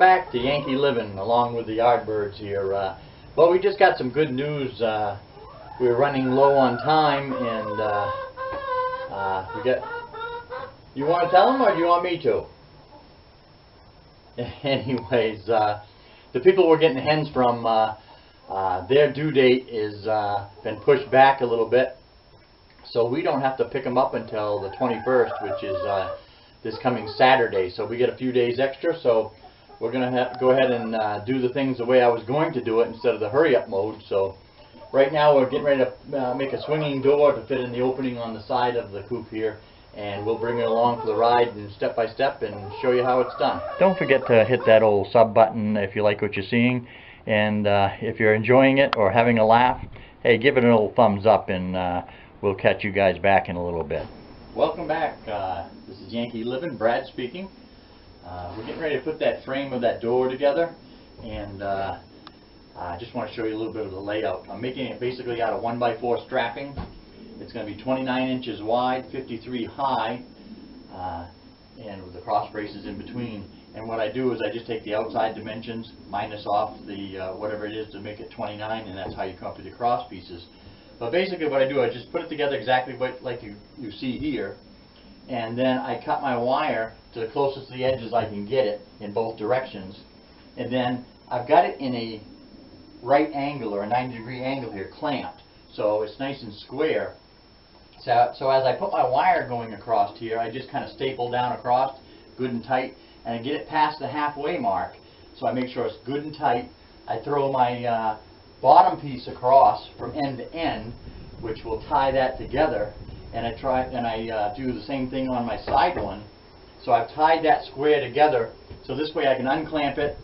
back to Yankee Liv'n along with the Yardbirds here. Well, we just got some good news. We're running low on time, and we got. You want to tell them, or do you want me to? Anyways, the people we're getting hens from, their due date is been pushed back a little bit, so we don't have to pick them up until the 21st, which is this coming Saturday. So we get a few days extra. So we're going to go ahead and do the things the way I was going to do it instead of the hurry-up mode. So right now we're getting ready to make a swinging door to fit in the opening on the side of the coop here. And we'll bring it along for the ride and step by step and show you how it's done. Don't forget to hit that old sub button if you like what you're seeing. And if you're enjoying it or having a laugh, hey, give it an old thumbs up, and we'll catch you guys back in a little bit. Welcome back. This is Yankee Liv'n, Brad speaking. We're getting ready to put that frame of that door together, and I just want to show you a little bit of the layout. I'm making it basically out of 1x4 strapping. It's going to be 29 inches wide, 53 high, and with the cross braces in between. And what I do is I just take the outside dimensions, minus off the whatever it is to make it 29, and that's how you come up with your cross pieces. But basically what I do, I just put it together exactly like you see here, and then I cut my wire to the closest to the edges I can get it in both directions. And then I've got it in a right angle, or a 90-degree angle here, clamped, so it's nice and square. So as I put my wire going across here, I just kind of staple down across, good and tight, and I get it past the halfway mark, so I make sure it's good and tight. I throw my bottom piece across from end to end, which will tie that together, and I do the same thing on my side one. So I've tied that square together, so this way I can unclamp it,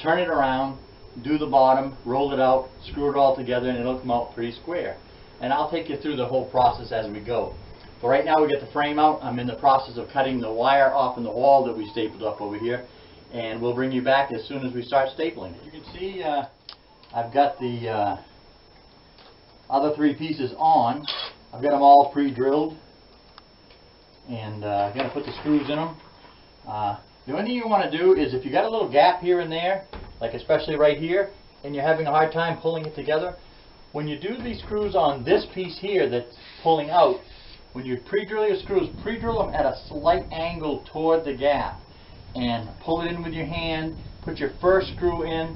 turn it around, do the bottom, roll it out, screw it all together, and it'll come out pretty square. And I'll take you through the whole process as we go. But right now we get the frame out. I'm in the process of cutting the wire off in the wall that we stapled up over here, and we'll bring you back as soon as we start stapling. You can see I've got the other three pieces on. I've got them all pre-drilled, and I'm going to put the screws in them. The only thing you want to do is, if you got a little gap here and there, like especially right here, and you're having a hard time pulling it together, when you do these screws on this piece here that's pulling out, when you pre-drill your screws, pre-drill them at a slight angle toward the gap, and pull it in with your hand, put your first screw in,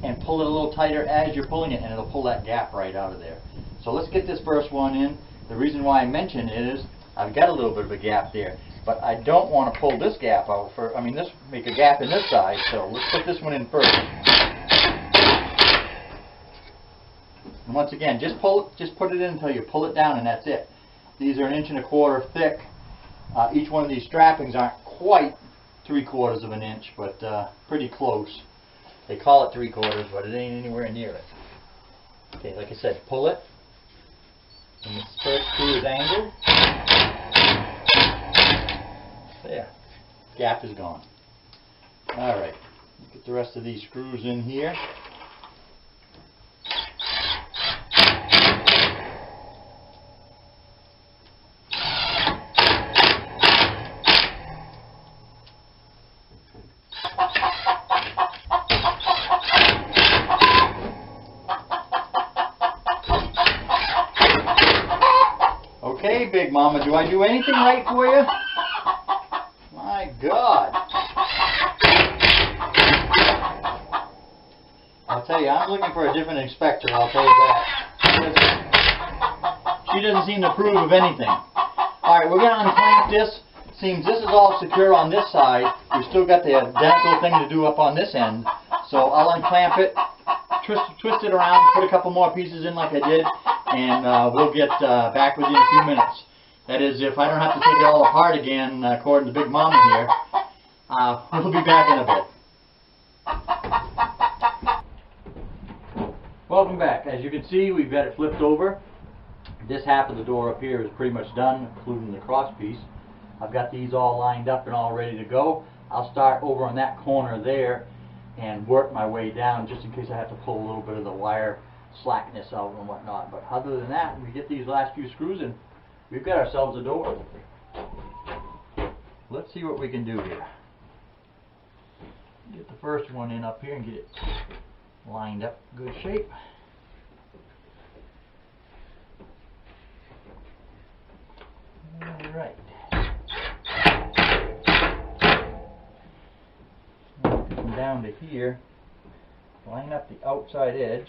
and pull it a little tighter as you're pulling it, and it'll pull that gap right out of there. So let's get this first one in. The reason why I mention it is I've got a little bit of a gap there, but I don't want to pull this gap out this make a gap in this side, so let's put this one in first. And once again, just put it in until you pull it down, and that's it. These are 1.25 inches thick. Each one of these strappings aren't quite 3/4 of an inch, but pretty close. They call it 3/4, but it ain't anywhere near it. Okay, like I said, pull it. And this first screw is angled. There. Gap is gone. Alright, get the rest of these screws in here. Okay, Big Mama, do I do anything right for you? My God. I'll tell you, I'm looking for a different inspector, I'll tell you that. She doesn't seem to approve of anything. Alright, we're going to unclamp this. Seems this is all secure on this side. We've still got the identical thing to do up on this end. So I'll unclamp it, twist it around, put a couple more pieces in like I did, and we'll get back with you in a few minutes. That is, if I don't have to take it all apart again, according to Big Mama here, we'll be back in a bit. Welcome back. As you can see, we've got it flipped over. This half of the door up here is pretty much done, including the cross piece. I've got these all lined up and all ready to go. I'll start over on that corner there and work my way down, just in case I have to pull a little bit of the wire slackness out and whatnot. But other than that, we get these last few screws in, we've got ourselves a door. Let's see what we can do here. Get the first one in up here and get it lined up good shape. Alright. Come down to here, line up the outside edge.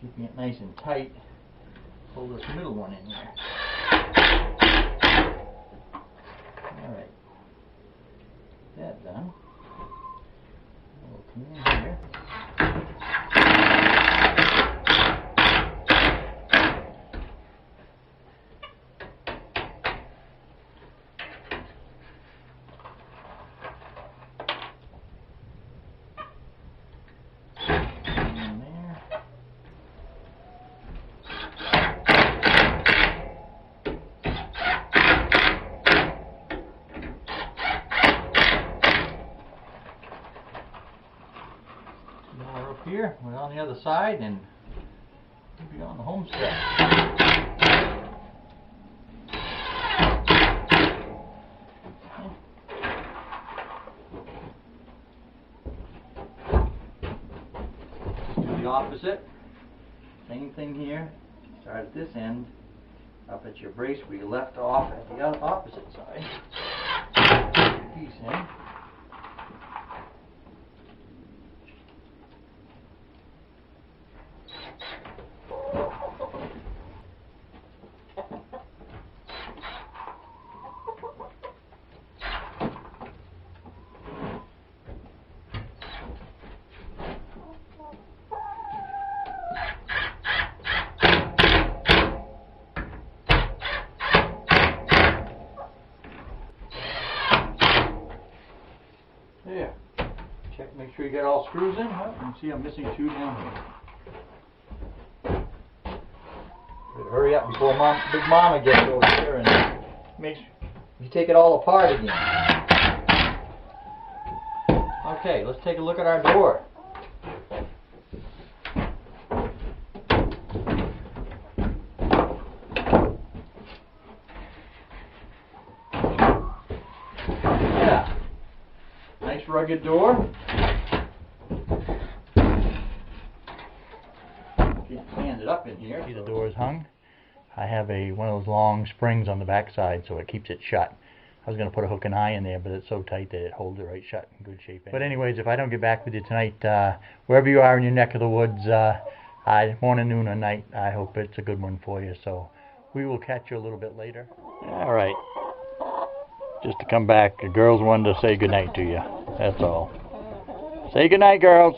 Keeping it nice and tight. Pull this middle one in here. Alright. That done. We'll come in here. Here, we're on the other side, and we'll be on the home stretch. Just do the opposite. Same thing here. Start at this end, up at your brace where you left off at the opposite side. Piece in. There. Check, make sure you get all screws in. Oh, you can see I'm missing two down here. Better hurry up before Big Mama gets over here and makes you take it all apart again. Okay, let's take a look at our door. Nice rugged door. Stand it up in here. See the door is hung. I have one of those long springs on the back side so it keeps it shut. I was going to put a hook and eye in there, but it's so tight that it holds it right shut in good shape. But anyways, if I don't get back with you tonight, wherever you are in your neck of the woods, morning, noon, or night, I hope it's a good one for you. So we will catch you a little bit later. All right. Just to come back, the girls wanted to say goodnight to you. That's all. Say goodnight, girls.